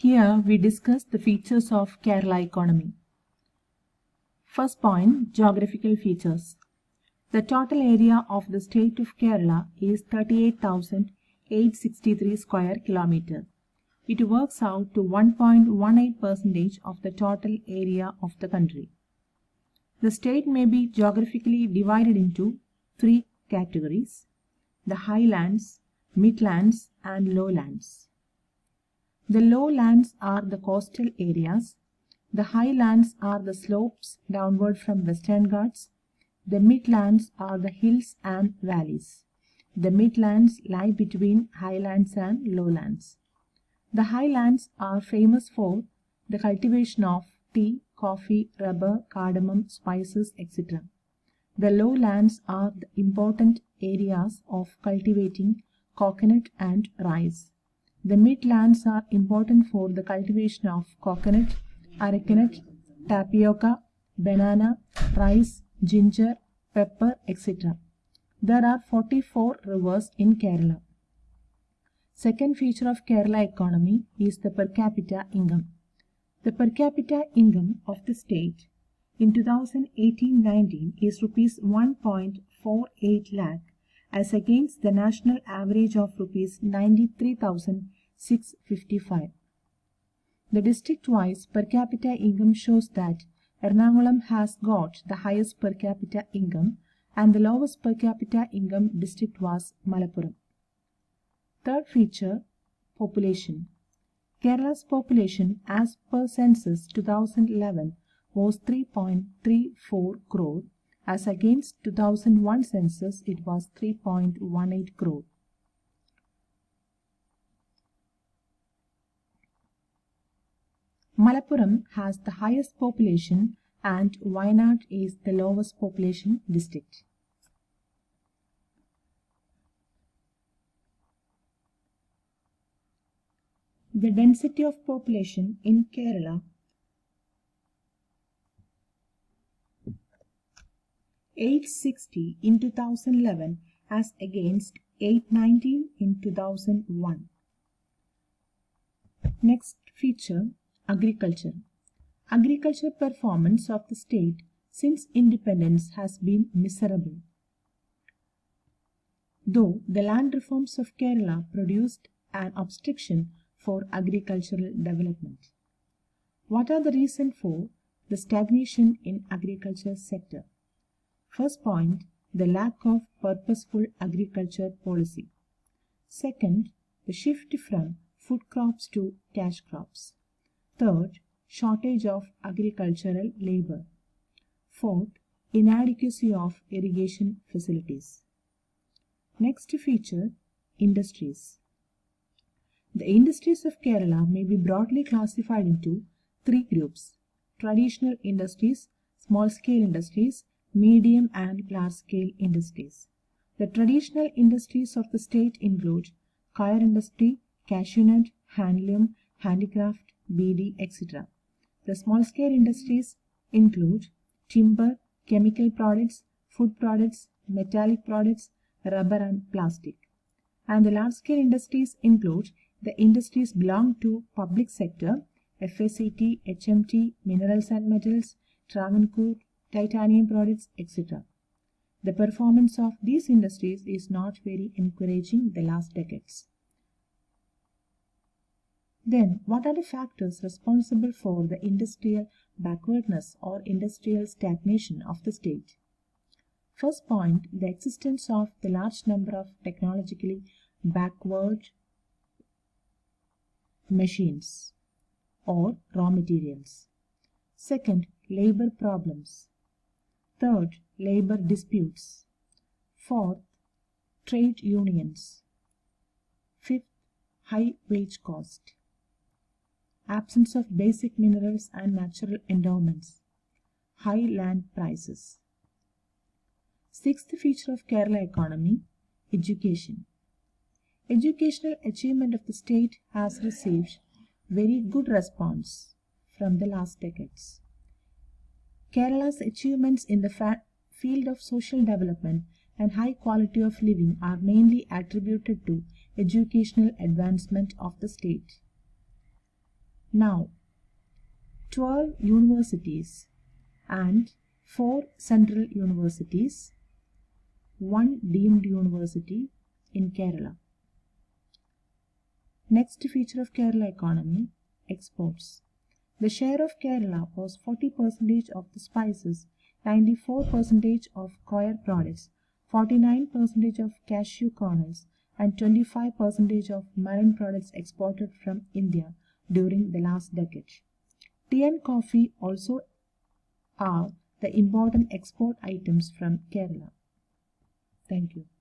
Here we discuss the features of Kerala economy. First point, geographical features. The total area of the state of Kerala is 38,863 square kilometers. It works out to 1.18% of the total area of the country. The state may be geographically divided into three categories: the highlands, midlands, and lowlands. The lowlands are the coastal areas. The highlands are the slopes downward from Western Ghats. The midlands are the hills and valleys. The midlands lie between highlands and lowlands. The highlands are famous for the cultivation of tea, coffee, rubber, cardamom, spices, etc. The lowlands are the important areas of cultivating coconut and rice. The midlands are important for the cultivation of coconut, arecanut, tapioca, banana, rice, ginger, pepper, etc. There are 44 rivers in Kerala. Second feature of Kerala economy is the per capita income. The per capita income of the state in 2018-19 is rupees 1.48 lakh as against the national average of rupees 93,655. The district-wise per capita income shows that Ernakulam has got the highest per capita income and the lowest per capita income district was Malappuram. Third feature, population. Kerala's population as per census 2011 was 3.34 crore as against 2001 census it was 3.18 crore. Malappuram has the highest population and Wayanad is the lowest population district. The density of population in Kerala is 860 in 2011 as against 819 in 2001. Next feature, agriculture. Agriculture performance of the state since independence has been miserable. Though the land reforms of Kerala produced an obstruction for agricultural development. What are the reasons for the stagnation in agriculture sector? First point, the lack of purposeful agriculture policy. Second, the shift from food crops to cash crops. Third, shortage of agricultural labor. Fourth, inadequacy of irrigation facilities. Next feature, industries. The industries of Kerala may be broadly classified into three groups: traditional industries, small-scale industries, medium and large-scale industries. The traditional industries of the state include kayar industry, cashew nut, handloom, handicraft, beedi, etc. The small-scale industries include timber, chemical products, food products, metallic products, rubber and plastic. And the large-scale industries include the industries belong to public sector, FACT, HMT, minerals and metals, Travancore, titanium products, etc. The performance of these industries is not very encouraging the last decades. Then, what are the factors responsible for the industrial backwardness or industrial stagnation of the state? First point, the existence of the large number of technologically backward machines or raw materials. Second, labor problems. Third, labor disputes. Fourth, trade unions. Fifth, high wage cost. Absence of basic minerals and natural endowments. High land prices. Sixth feature of Kerala economy, education. Educational achievement of the state has received very good response from the last decades. Kerala's achievements in the field of social development and high quality of living are mainly attributed to educational advancement of the state. Now, 12 universities and 4 central universities, 1 deemed university in Kerala. Next feature of Kerala economy, exports. The share of Kerala was 40% of the spices, 94% of coir products, 49% of cashew kernels, and 25% of marine products exported from India during the last decade. Tea and coffee also are the important export items from Kerala. Thank you.